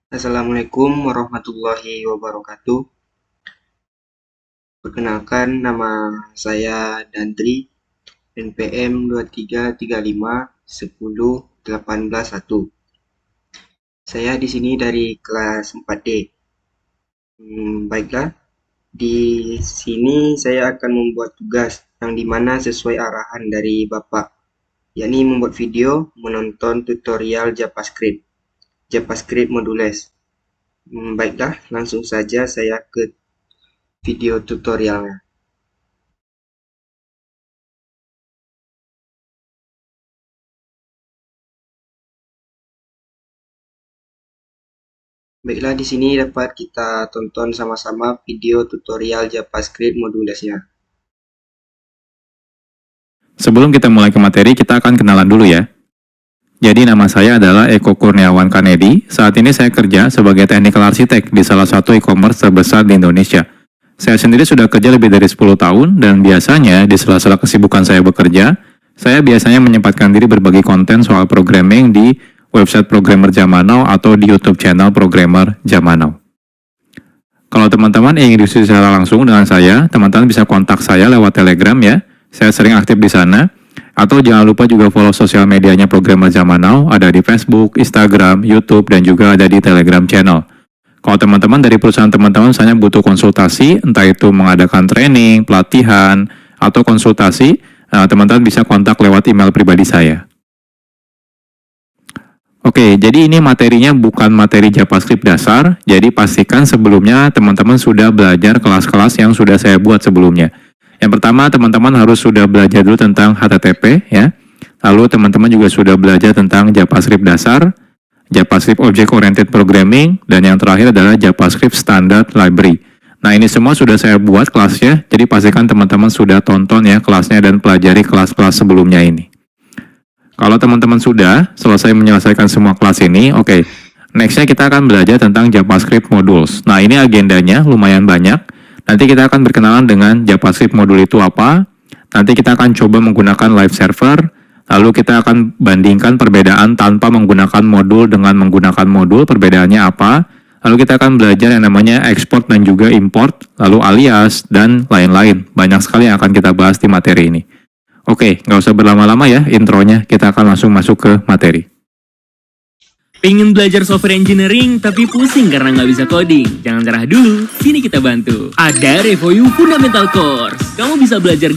Assalamualaikum warahmatullahi wabarakatuh. Perkenalkan, nama saya Dantri, NPM 2335101. Saya di sini dari kelas 4D. Baiklah, di sini saya akan membuat tugas yang dimana sesuai arahan dari Bapak, yakni membuat video menonton tutorial JavaScript Modules. Baiklah, langsung saja saya ke video tutorialnya. Baiklah, di sini dapat kita tonton sama-sama video tutorial JavaScript Modulesnya. Sebelum kita mulai ke materi, kita akan kenalan dulu ya. Jadi nama saya adalah Eko Kurniawan Kanedi. Saat ini saya kerja sebagai Technical Architect di salah satu e-commerce terbesar di Indonesia. Saya sendiri sudah kerja lebih dari 10 tahun dan biasanya di sela-sela kesibukan saya bekerja, saya biasanya menyempatkan diri berbagi konten soal programming di website Programmer Zaman Now atau di YouTube channel Programmer Zaman Now. Kalau teman-teman ingin diskusi secara langsung dengan saya, teman-teman bisa kontak saya lewat Telegram ya. Saya sering aktif di sana. Atau jangan lupa juga follow sosial medianya Programmer Zaman Now, ada di Facebook, Instagram, YouTube, dan juga ada di Telegram channel. Kalau teman-teman dari perusahaan teman-teman misalnya butuh konsultasi, entah itu mengadakan training, pelatihan, atau konsultasi, teman-teman bisa kontak lewat email pribadi saya. Oke, jadi ini materinya bukan materi JavaScript dasar, jadi pastikan sebelumnya teman-teman sudah belajar kelas-kelas yang sudah saya buat sebelumnya. Yang pertama, teman-teman harus sudah belajar dulu tentang HTTP ya. Lalu teman-teman juga sudah belajar tentang JavaScript dasar, JavaScript Object Oriented Programming, dan yang terakhir adalah JavaScript Standard Library. Nah, ini semua sudah saya buat kelasnya, jadi pastikan teman-teman sudah tonton ya kelasnya dan pelajari kelas-kelas sebelumnya ini. Kalau teman-teman sudah selesai menyelesaikan semua kelas ini, oke. Nextnya kita akan belajar tentang JavaScript Modules. Nah, ini agendanya lumayan banyak. Nanti kita akan berkenalan dengan JavaScript modul itu apa. Nanti kita akan coba menggunakan live server. Lalu kita akan bandingkan perbedaan tanpa menggunakan modul dengan menggunakan modul, perbedaannya apa. Lalu kita akan belajar yang namanya export dan juga import, lalu alias, dan lain-lain. Banyak sekali yang akan kita bahas di materi ini. Oke, nggak usah berlama-lama ya intronya, kita akan langsung masuk ke materi. Pengen belajar software engineering tapi pusing karena nggak bisa coding? Jangan cerah dulu, sini kita bantu. Ada RevoU Fundamental Course. Kamu bisa belajar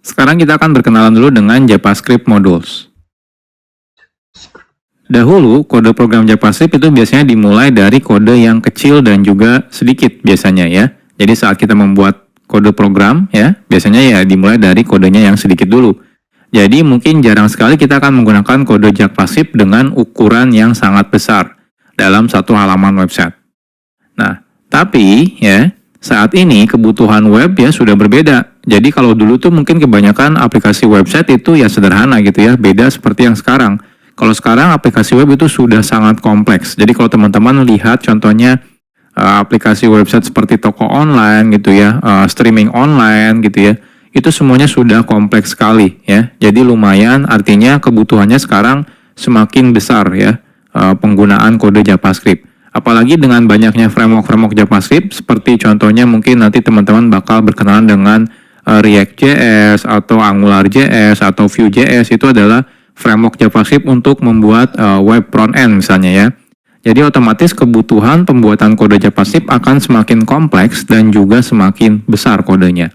Sekarang kita akan berkenalan dulu dengan JavaScript Modules. Dahulu, kode program JavaScript itu biasanya dimulai dari kode yang kecil dan juga sedikit biasanya ya. Jadi saat kita membuat kode program ya, biasanya ya dimulai dari kodenya yang sedikit dulu. Jadi mungkin jarang sekali kita akan menggunakan kode JavaScript dengan ukuran yang sangat besar dalam satu halaman website. Nah, tapi ya saat ini kebutuhan web ya sudah berbeda. Jadi kalau dulu tuh mungkin kebanyakan aplikasi website itu ya sederhana gitu ya, beda seperti yang sekarang. Kalau sekarang aplikasi web itu sudah sangat kompleks. Jadi kalau teman-teman lihat contohnya aplikasi website seperti toko online gitu ya, streaming online gitu ya, itu semuanya sudah kompleks sekali ya. Jadi lumayan, artinya kebutuhannya sekarang semakin besar ya penggunaan kode JavaScript. Apalagi dengan banyaknya framework JavaScript, seperti contohnya mungkin nanti teman-teman bakal berkenalan dengan React.js atau AngularJS atau Vue.js, itu adalah framework JavaScript untuk membuat web front-end misalnya ya. Jadi otomatis kebutuhan pembuatan kode JavaScript akan semakin kompleks dan juga semakin besar kodenya.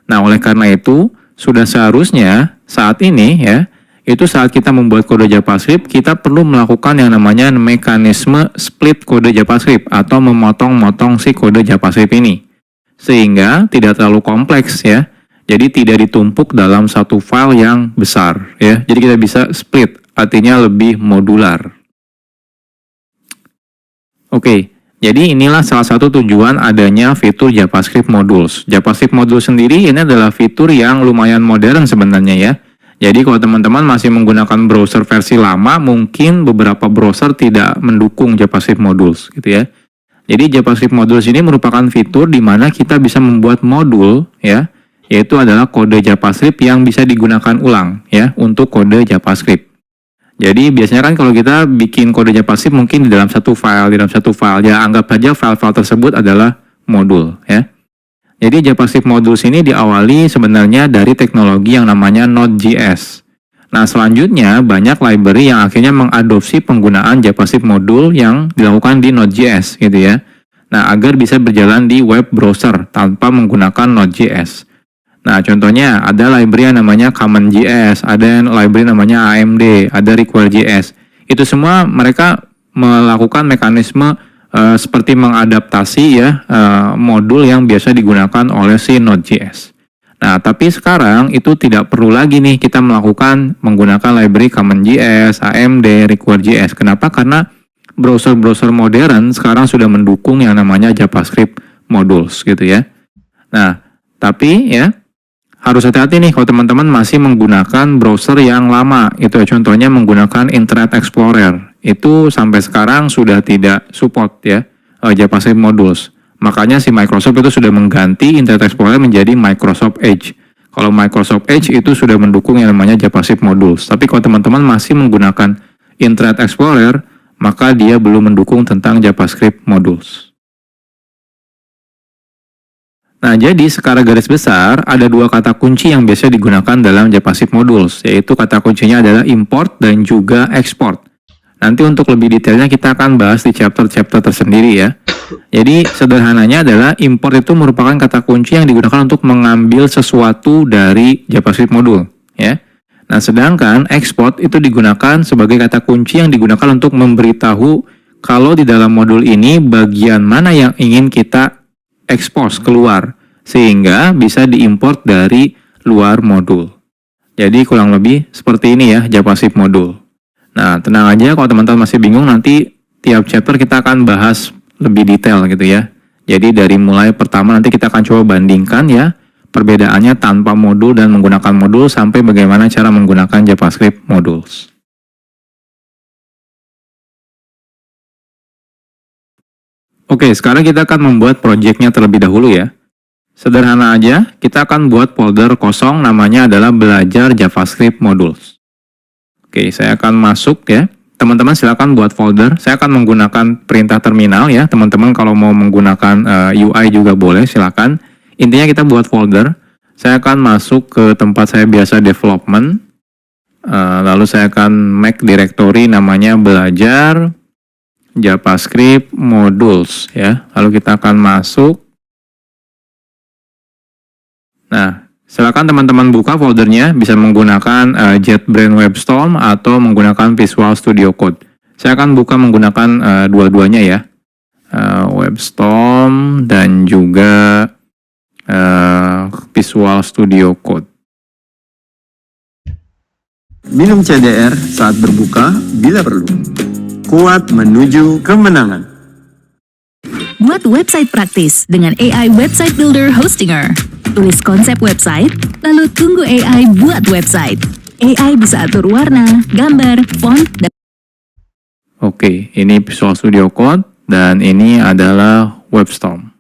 Nah, oleh karena itu, sudah seharusnya saat ini ya, itu saat kita membuat kode JavaScript, kita perlu melakukan yang namanya mekanisme split kode JavaScript atau memotong-motong si kode JavaScript ini. Sehingga tidak terlalu kompleks ya. Jadi tidak ditumpuk dalam satu file yang besar ya. Jadi kita bisa split, artinya lebih modular. Oke. Jadi inilah salah satu tujuan adanya fitur JavaScript Modules. JavaScript Modules sendiri ini adalah fitur yang lumayan modern sebenarnya ya. Jadi kalau teman-teman masih menggunakan browser versi lama, mungkin beberapa browser tidak mendukung JavaScript Modules gitu ya. Jadi JavaScript Modules ini merupakan fitur di mana kita bisa membuat modul ya, yaitu adalah kode JavaScript yang bisa digunakan ulang ya untuk kode JavaScript. Jadi biasanya kan kalau kita bikin kode JavaScript mungkin di dalam satu file, ya anggap saja file-file tersebut adalah modul ya. Jadi JavaScript Modules ini diawali sebenarnya dari teknologi yang namanya Node.js. Nah, selanjutnya banyak library yang akhirnya mengadopsi penggunaan JavaScript modul yang dilakukan di Node.js gitu ya. Nah, agar bisa berjalan di web browser tanpa menggunakan Node.js. Nah, contohnya ada library yang namanya CommonJS, ada library namanya AMD, ada Require.js. Itu semua mereka melakukan mekanisme seperti mengadaptasi ya modul yang biasa digunakan oleh si Node.js. Nah, tapi sekarang itu tidak perlu lagi nih kita menggunakan library CommonJS, AMD, Require.js. Kenapa? Karena browser-browser modern sekarang sudah mendukung yang namanya JavaScript modules gitu ya. Nah, tapi ya harus hati-hati nih kalau teman-teman masih menggunakan browser yang lama. Itu ya, contohnya menggunakan Internet Explorer. Itu sampai sekarang sudah tidak support ya JavaScript modules. Makanya si Microsoft itu sudah mengganti Internet Explorer menjadi Microsoft Edge. Kalau Microsoft Edge itu sudah mendukung yang namanya JavaScript modules. Tapi kalau teman-teman masih menggunakan Internet Explorer, maka dia belum mendukung tentang JavaScript modules. Nah, jadi secara garis besar ada dua kata kunci yang biasa digunakan dalam JavaScript modules, yaitu kata kuncinya adalah import dan juga export. Nanti untuk lebih detailnya kita akan bahas di chapter-chapter tersendiri ya. Jadi sederhananya adalah import itu merupakan kata kunci yang digunakan untuk mengambil sesuatu dari JavaScript modul ya. Nah, sedangkan export itu digunakan sebagai kata kunci yang digunakan untuk memberitahu kalau di dalam modul ini bagian mana yang ingin kita expose keluar sehingga bisa diimport dari luar modul. Jadi kurang lebih seperti ini ya JavaScript modul. Nah, tenang aja kalau teman-teman masih bingung, nanti tiap chapter kita akan bahas lebih detail gitu ya. Jadi dari mulai pertama nanti kita akan coba bandingkan ya perbedaannya tanpa modul dan menggunakan modul sampai bagaimana cara menggunakan JavaScript modules. Oke, sekarang kita akan membuat projectnya terlebih dahulu ya. Sederhana aja, kita akan buat folder kosong namanya adalah belajar JavaScript modules. Oke, saya akan masuk ya. Teman-teman silakan buat folder. Saya akan menggunakan perintah terminal ya. Teman-teman kalau mau menggunakan UI juga boleh, silakan. Intinya kita buat folder. Saya akan masuk ke tempat saya biasa development. Lalu saya akan make directory namanya belajar JavaScript modules ya. Lalu kita akan masuk. Nah, silakan teman-teman buka foldernya, bisa menggunakan JetBrains WebStorm atau menggunakan Visual Studio Code. Saya akan buka menggunakan dua-duanya ya, WebStorm dan juga Visual Studio Code. Minum CDR saat berbuka bila perlu. Kuat menuju kemenangan. Buat website praktis dengan AI Website Builder Hostinger. Tulis konsep website, lalu tunggu AI buat website. AI bisa atur warna, gambar, font, dan... Oke, ini Visual Studio Code dan ini adalah WebStorm.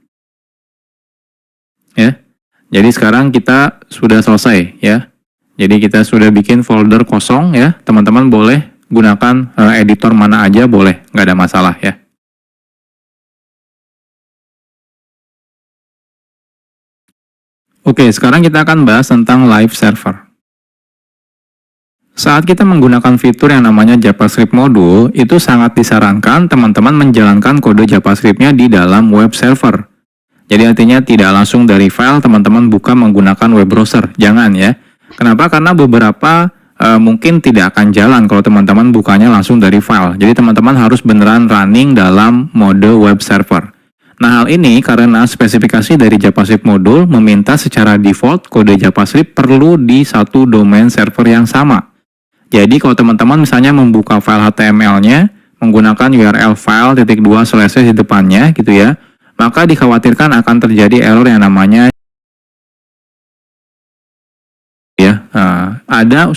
Ya, jadi sekarang kita sudah selesai ya. Jadi kita sudah bikin folder kosong ya. Teman-teman boleh gunakan editor mana aja boleh, nggak ada masalah ya. Oke, sekarang kita akan bahas tentang live server. Saat kita menggunakan fitur yang namanya JavaScript module, itu sangat disarankan teman-teman menjalankan kode JavaScript-nya di dalam web server. Jadi artinya tidak langsung dari file teman-teman buka menggunakan web browser, jangan ya. Kenapa? Karena beberapa mungkin tidak akan jalan kalau teman-teman bukanya langsung dari file. Jadi teman-teman harus beneran running dalam mode web server. Nah, hal ini karena spesifikasi dari JavaScript modul meminta secara default kode JavaScript perlu di satu domain server yang sama. Jadi kalau teman-teman misalnya membuka file HTML-nya menggunakan URL file /2/ di depannya gitu ya, maka dikhawatirkan akan terjadi error yang namanya ya,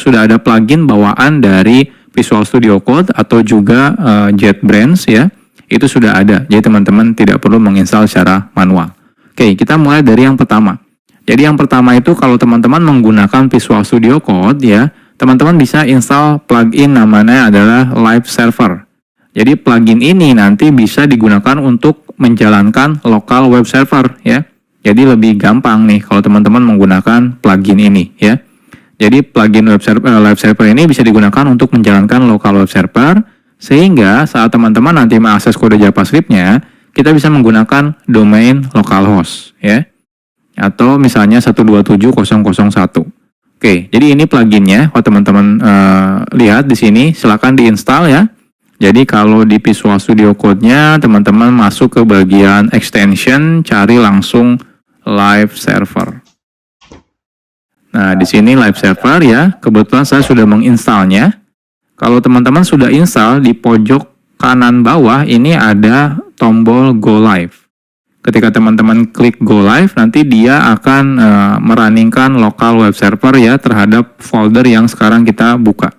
sudah ada plugin bawaan dari Visual Studio Code atau juga JetBrains ya. Itu sudah ada, jadi teman-teman tidak perlu menginstal secara manual. Oke, kita mulai dari yang pertama. Jadi yang pertama itu kalau teman-teman menggunakan Visual Studio Code ya, teman-teman bisa install plugin namanya adalah Live Server. Jadi plugin ini nanti bisa digunakan untuk menjalankan local web server ya. Jadi lebih gampang nih kalau teman-teman menggunakan plugin ini ya. Jadi plugin Live Server ini bisa digunakan untuk menjalankan local web server, sehingga saat teman-teman nanti mengakses kode JavaScript-nya, kita bisa menggunakan domain localhost ya. Atau misalnya 127.0.0.1. Oke, jadi ini pluginnya. Kalau teman-teman lihat di sini, silakan diinstal ya. Jadi kalau di Visual Studio Code-nya, teman-teman masuk ke bagian extension, cari langsung Live Server. Nah, di sini Live Server ya. Kebetulan saya sudah menginstalnya. Kalau teman-teman sudah install, di pojok kanan bawah ini ada tombol Go Live. Ketika teman-teman klik Go Live, nanti dia akan merunningkan local web server ya terhadap folder yang sekarang kita buka.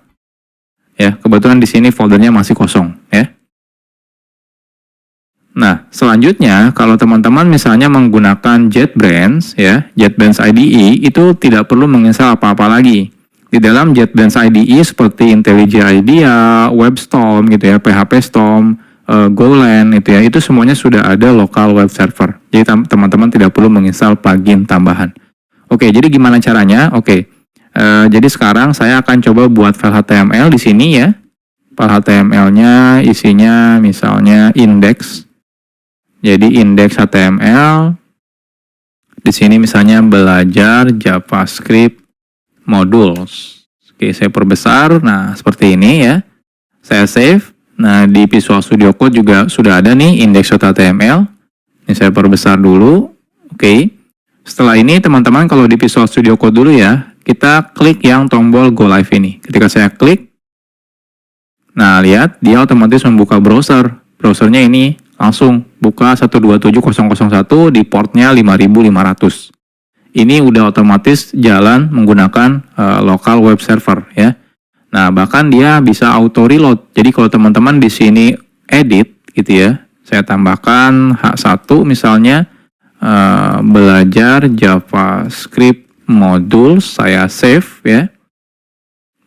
Ya, kebetulan di sini foldernya masih kosong ya. Nah, selanjutnya kalau teman-teman misalnya menggunakan JetBrains ya, JetBrains IDE itu tidak perlu menginstal apa-apa lagi. Di dalam JetBrains IDE seperti IntelliJ IDEA, WebStorm gitu ya, PHP Storm, Golang itu ya, itu semuanya sudah ada local web server. Jadi teman-teman tidak perlu menginstal plugin tambahan. Oke, jadi gimana caranya? Oke, jadi sekarang saya akan coba buat file HTML di sini ya. File HTML-nya isinya misalnya index. Jadi index HTML. Di sini misalnya belajar JavaScript modules. Oke, saya perbesar. Nah, seperti ini ya. Saya save. Nah, di Visual Studio Code juga sudah ada nih index.html. Ini saya perbesar dulu. Oke. Setelah ini teman-teman kalau di Visual Studio Code dulu ya, kita klik yang tombol Go Live ini. Ketika saya klik, nah lihat dia otomatis membuka browser. Browsernya ini langsung buka 127.0.0.1 di portnya 5500. Ini udah otomatis jalan menggunakan local web server ya. Nah, bahkan dia bisa auto reload. Jadi kalau teman-teman di sini edit gitu ya, saya tambahkan H1 misalnya belajar JavaScript module, saya save ya.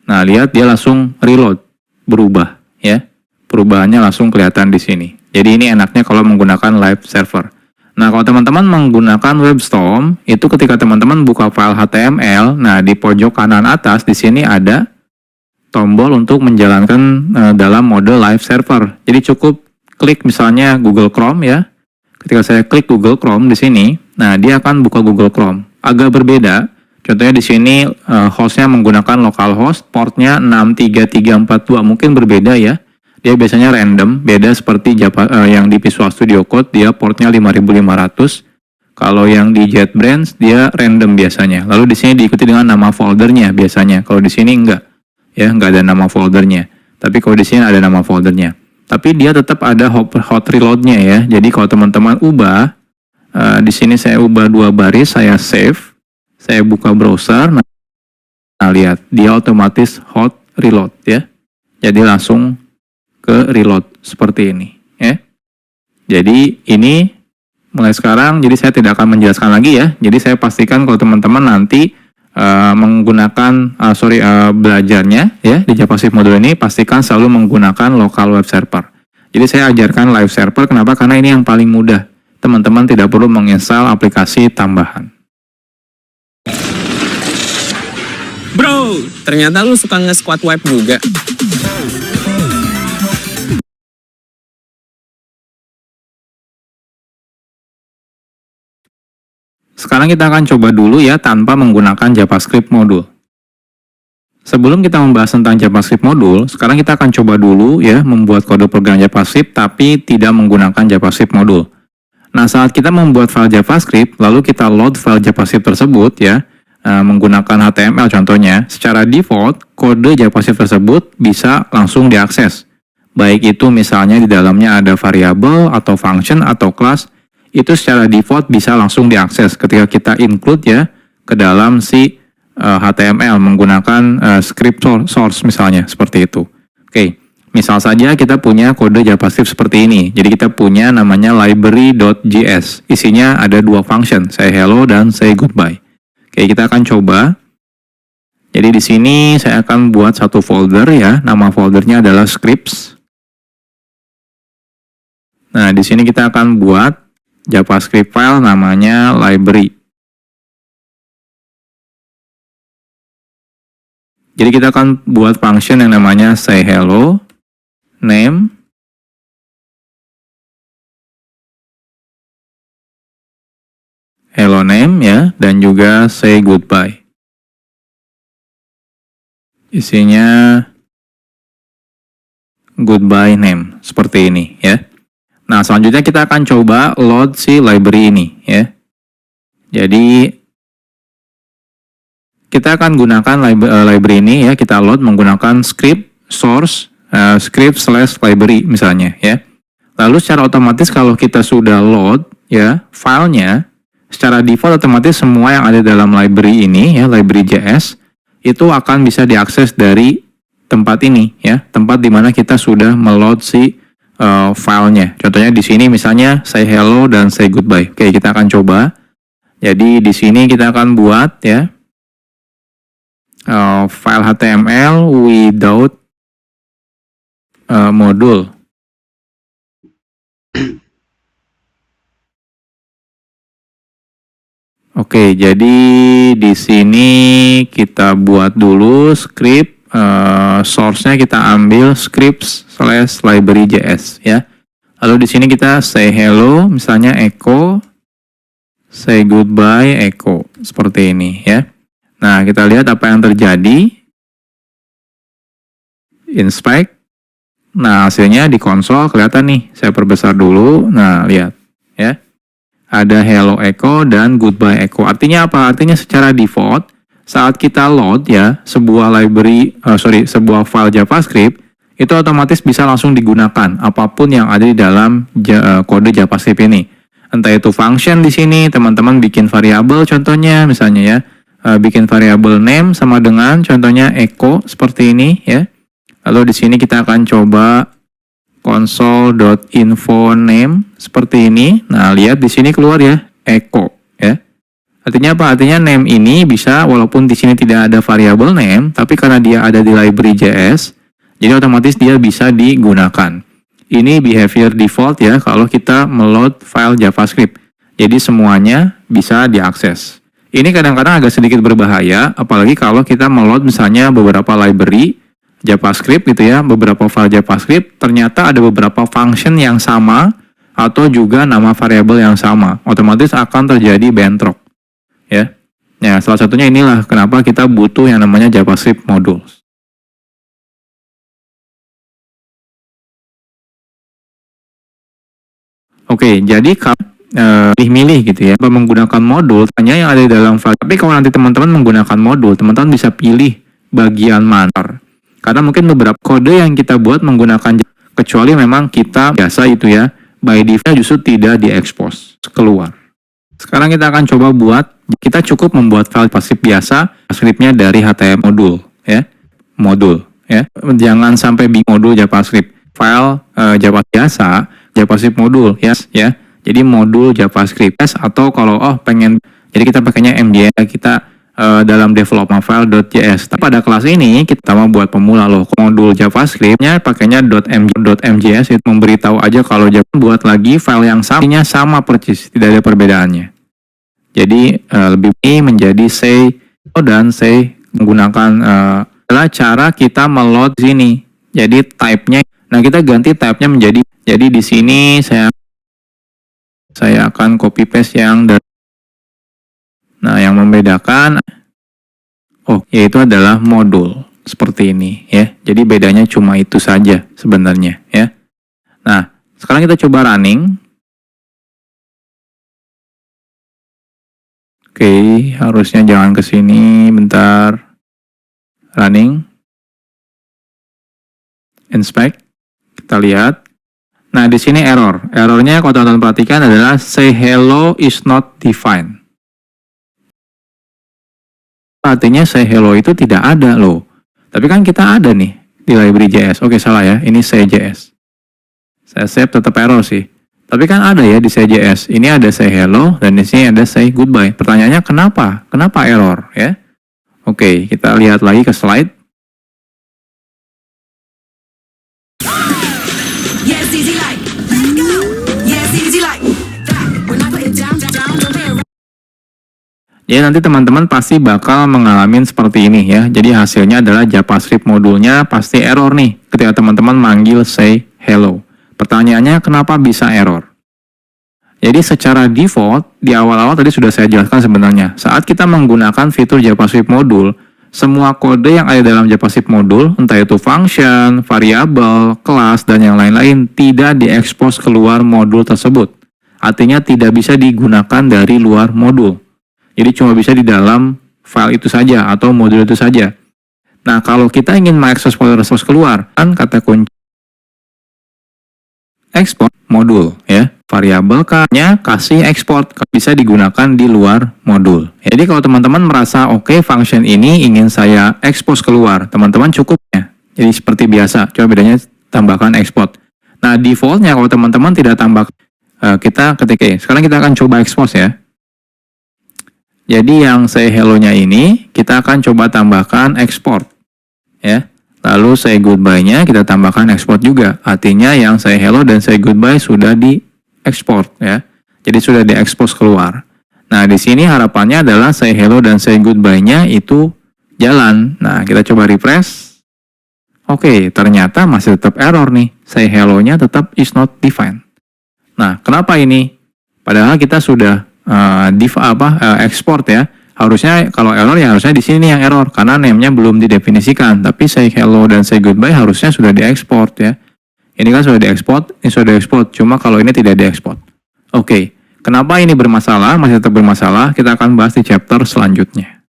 Nah, lihat dia langsung reload, berubah ya. Perubahannya langsung kelihatan di sini. Jadi ini enaknya kalau menggunakan live server. Nah, kalau teman-teman menggunakan WebStorm, itu ketika teman-teman buka file HTML, nah di pojok kanan atas di sini ada tombol untuk menjalankan dalam mode live server. Jadi cukup klik misalnya Google Chrome ya. Ketika saya klik Google Chrome di sini, nah dia akan buka Google Chrome. Agak berbeda. Contohnya di sini hostnya menggunakan localhost, portnya 63342, mungkin berbeda ya. Dia biasanya random, beda seperti yang di Visual Studio Code, dia portnya 5500. Kalau yang di JetBrains dia random biasanya. Lalu di sini diikuti dengan nama foldernya biasanya. Kalau di sini enggak. Ya, nggak ada nama foldernya. Tapi kalau di sini ada nama foldernya. Tapi dia tetap ada hot reload-nya ya. Jadi kalau teman-teman ubah, di sini saya ubah 2 baris, saya save, saya buka browser. Nah, lihat dia otomatis hot reload ya. Jadi langsung ke reload seperti ini ya. Jadi ini mulai sekarang, jadi saya tidak akan menjelaskan lagi ya. Jadi saya pastikan kalau teman-teman nanti menggunakan belajarnya ya di JavaScript module ini, pastikan selalu menggunakan local web server. Jadi saya ajarkan live server, kenapa? Karena ini yang paling mudah. Teman-teman tidak perlu menginstal aplikasi tambahan. Bro, ternyata lu suka nge-squat web juga. Sekarang kita akan coba dulu ya tanpa menggunakan JavaScript module. Sebelum kita membahas tentang JavaScript module, sekarang kita akan coba dulu ya membuat kode program JavaScript tapi tidak menggunakan JavaScript module. Nah, saat kita membuat file JavaScript, lalu kita load file JavaScript tersebut ya, menggunakan HTML contohnya, secara default kode JavaScript tersebut bisa langsung diakses. Baik itu misalnya di dalamnya ada variabel atau function atau class, itu secara default bisa langsung diakses ketika kita include ya ke dalam si HTML menggunakan script source misalnya seperti itu. Oke, misal saja kita punya kode JavaScript seperti ini. Jadi kita punya namanya library.js. Isinya ada 2 function, say hello dan say goodbye. Oke, kita akan coba. Jadi di sini saya akan buat satu folder ya. Nama foldernya adalah scripts. Nah, di sini kita akan buat JavaScript file namanya library. Jadi kita akan buat function yang namanya say hello, name, hello name ya, dan juga say goodbye. Isinya goodbye name seperti ini ya. Nah, selanjutnya kita akan coba load si library ini ya. Jadi kita akan gunakan library ini ya, kita load menggunakan script source script/library misalnya ya. Lalu secara otomatis kalau kita sudah load ya filenya, secara default otomatis semua yang ada dalam library ini ya, library.js itu akan bisa diakses dari tempat ini ya, tempat dimana kita sudah meload si filenya. Contohnya di sini misalnya say hello dan say goodbye. Oke, kita akan coba. Jadi di sini kita akan buat ya file HTML without module. Oke, jadi di sini kita buat dulu script, source-nya kita ambil scripts/library.js ya. Lalu di sini kita say hello, misalnya echo, say goodbye, echo, seperti ini ya. Nah, kita lihat apa yang terjadi. Inspect. Nah, hasilnya di konsol kelihatan nih. Saya perbesar dulu. Nah, lihat ya. Ada hello echo dan goodbye echo. Artinya apa? Artinya secara default saat kita load ya sebuah sebuah file JavaScript itu otomatis bisa langsung digunakan apapun yang ada di dalam kode JavaScript ini. Entah itu function di sini, teman-teman bikin variabel contohnya misalnya ya. Bikin variabel name sama dengan contohnya echo seperti ini ya. Lalu di sini kita akan coba console.info name seperti ini. Nah, lihat di sini keluar ya, echo ya. Artinya apa? Artinya name ini bisa walaupun di sini tidak ada variabel name, tapi karena dia ada di library.js, jadi otomatis dia bisa digunakan. Ini behavior default ya kalau kita meload file JavaScript. Jadi semuanya bisa diakses. Ini kadang-kadang agak sedikit berbahaya, apalagi kalau kita meload misalnya beberapa library JavaScript gitu ya, beberapa file JavaScript, ternyata ada beberapa function yang sama atau juga nama variabel yang sama. Otomatis akan terjadi bentrok. Ya. Ya, salah satunya inilah kenapa kita butuh yang namanya JavaScript modules. Oke, jadi kalau milih-milih gitu ya, menggunakan modul hanya yang ada di dalam file. Tapi kalau nanti teman-teman menggunakan modul, teman-teman bisa pilih bagian mana. Karena mungkin beberapa kode yang kita buat menggunakan kecuali memang kita biasa itu ya, by default justru tidak diekspos keluar. Sekarang kita akan coba buat, kita cukup membuat file JavaScript biasa, scriptnya dari HTML modul ya. Jangan sampai bikin modul JavaScript. File JavaScript biasa, JavaScript modul ya. Jadi modul JavaScript atau kalau pengen, jadi kita pakainya MJS kita dalam development file.js. Pada kelas ini kita mau buat pemula loh. Modul JavaScript-nya pakainya .mjs itu memberitahu aja kalau jangan buat lagi file yang sama persis, tidak ada perbedaannya. Jadi lebih baik menjadi say dan say menggunakan adalah cara kita meload sini. Jadi type-nya, nah kita ganti type-nya menjadi, jadi di sini saya akan copy paste yang dari. Nah, yang membedakan yaitu adalah modul seperti ini ya. Jadi bedanya cuma itu saja sebenarnya ya. Nah, sekarang kita coba running. Oke, harusnya jangan ke sini, bentar. Running. Inspect. Kita lihat. Nah, di sini error. Errornya kalau teman-teman perhatikan adalah say hello is not defined. Artinya say hello itu tidak ada loh. Tapi kan kita ada nih di library.js. Oke, salah ya. Ini say.js. Saya save tetap error sih. Tapi kan ada ya di CJS. Ini ada say hello dan di sini ada say goodbye. Pertanyaannya kenapa? Kenapa error ya? Oke, kita lihat lagi ke slide. Jadi nanti teman-teman pasti bakal mengalami seperti ini ya. Jadi hasilnya adalah JavaScript modulnya pasti error nih ketika teman-teman manggil say hello. Pertanyaannya kenapa bisa error? Jadi secara default di awal-awal tadi sudah saya jelaskan sebenarnya. Saat kita menggunakan fitur JavaScript modul, semua kode yang ada dalam JavaScript modul, entah itu function, variabel, kelas, dan yang lain-lain tidak diekspos keluar modul tersebut. Artinya tidak bisa digunakan dari luar modul. Jadi cuma bisa di dalam file itu saja atau modul itu saja. Nah, kalau kita ingin mengekspos modul tersebut keluar, kan kata kunci ekspor modul ya. Variabel K-nya kasih ekspor, bisa digunakan di luar modul. Jadi kalau teman-teman merasa oke, function ini ingin saya ekspos keluar, teman-teman cukup ya. Jadi seperti biasa, cuma bedanya tambahkan ekspor. Nah, defaultnya kalau teman-teman tidak tambah, kita ketik sekarang kita akan coba ekspos ya. Jadi yang say hello-nya ini kita akan coba tambahkan export ya. Lalu say goodbye-nya kita tambahkan export juga. Artinya yang say hello dan say goodbye sudah di-export ya. Jadi sudah di-expose keluar. Nah, di sini harapannya adalah say hello dan say goodbye-nya itu jalan. Nah, kita coba refresh. Oke, ternyata masih tetap error nih. Say hello-nya tetap is not defined. Nah, kenapa ini? Padahal kita sudah export ya. Harusnya kalau error ya harusnya di sini yang error karena name-nya belum didefinisikan. Tapi say hello dan say goodbye harusnya sudah diekspor ya. Ini kan sudah diekspor, ini sudah diekspor. Cuma kalau ini tidak diekspor. Oke, kenapa ini bermasalah? Masih tetap bermasalah. Kita akan bahas di chapter selanjutnya.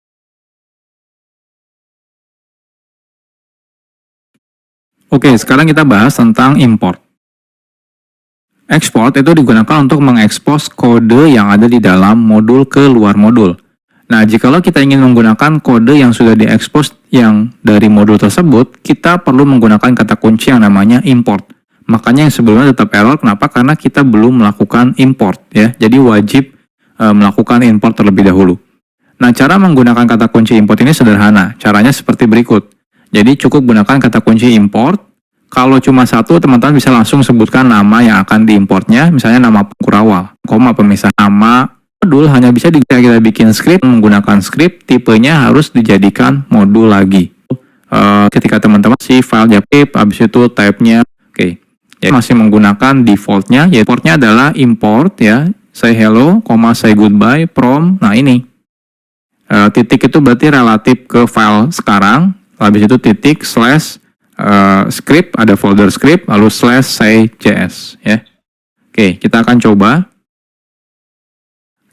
Oke, sekarang kita bahas tentang import. Export itu digunakan untuk mengekspos kode yang ada di dalam modul ke luar modul. Nah, jikalau kita ingin menggunakan kode yang sudah diekspos yang dari modul tersebut, kita perlu menggunakan kata kunci yang namanya import. Makanya yang sebelumnya tetap error, kenapa? Karena kita belum melakukan import ya. Jadi wajib melakukan import terlebih dahulu. Nah, cara menggunakan kata kunci import ini sederhana. Caranya seperti berikut. Jadi cukup gunakan kata kunci import. Kalau cuma satu, teman-teman bisa langsung sebutkan nama yang akan diimportnya, misalnya nama pengkurawal, koma pemisah nama modul hanya bisa kita bikin script menggunakan script, tipenya harus dijadikan modul lagi. Ketika teman-teman si file JavaScript, habis itu type-nya, oke. Jadi masih menggunakan default-nya, ya default-nya adalah import ya, say hello, say goodbye, from, nah ini. Titik itu berarti relatif ke file sekarang, habis itu titik, slash, script, ada folder script, lalu slash say.js ya. Oke, kita akan coba.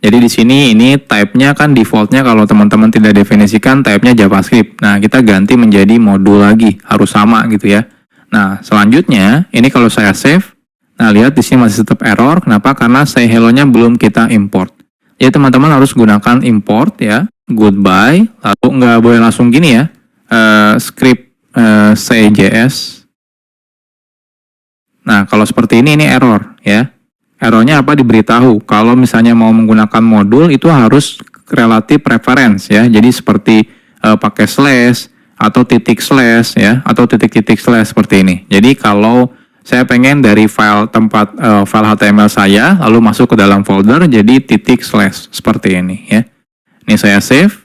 Jadi di sini ini type-nya kan default-nya kalau teman-teman tidak definisikan type-nya JavaScript. Nah, kita ganti menjadi modul lagi, harus sama gitu ya. Nah, selanjutnya ini kalau saya save, nah lihat di sini masih tetap error. Kenapa? Karena say hello-nya belum kita import. Jadi teman-teman harus gunakan import ya, goodbye, lalu nggak boleh langsung gini ya, script say.js. Nah, kalau seperti ini error ya. Errornya apa? Diberitahu kalau misalnya mau menggunakan modul itu harus relatif reference ya. Jadi seperti pakai slash atau titik slash ya, atau titik-titik slash seperti ini. Jadi kalau saya pengen dari file tempat file HTML saya lalu masuk ke dalam folder, jadi titik slash seperti ini ya. Ini saya save.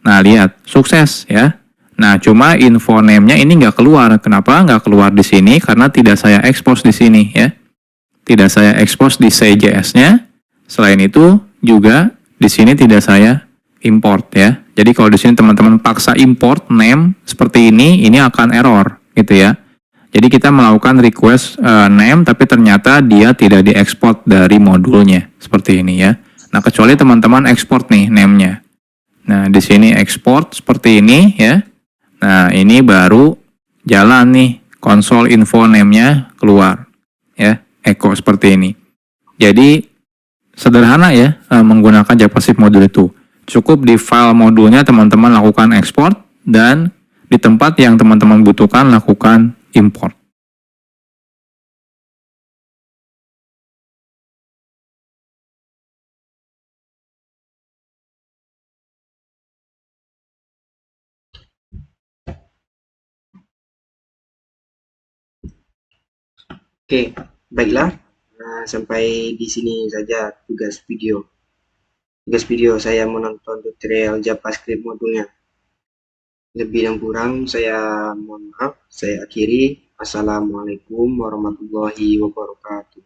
Nah, lihat sukses ya. Nah, cuma info name-nya ini nggak keluar. Kenapa nggak keluar di sini? Karena tidak saya expose di sini ya. Tidak saya expose di say.js-nya. Selain itu juga di sini tidak saya import ya. Jadi kalau di sini teman-teman paksa import name seperti ini akan error gitu ya. Jadi kita melakukan request name tapi ternyata dia tidak diekspor dari modulnya seperti ini ya. Nah, kecuali teman-teman export nih name-nya. Nah, di sini export seperti ini ya. Nah, ini baru jalan nih console info name-nya keluar ya. Echo seperti ini. Jadi sederhana ya menggunakan JavaScript modul itu. Cukup di file modulnya teman-teman lakukan ekspor dan di tempat yang teman-teman butuhkan lakukan import. Oke, baiklah. Sampai di sini saja tugas video saya menonton tutorial JavaScript modulnya. Lebih dan kurang saya mohon maaf. Saya akhiri. Assalamualaikum warahmatullahi wabarakatuh.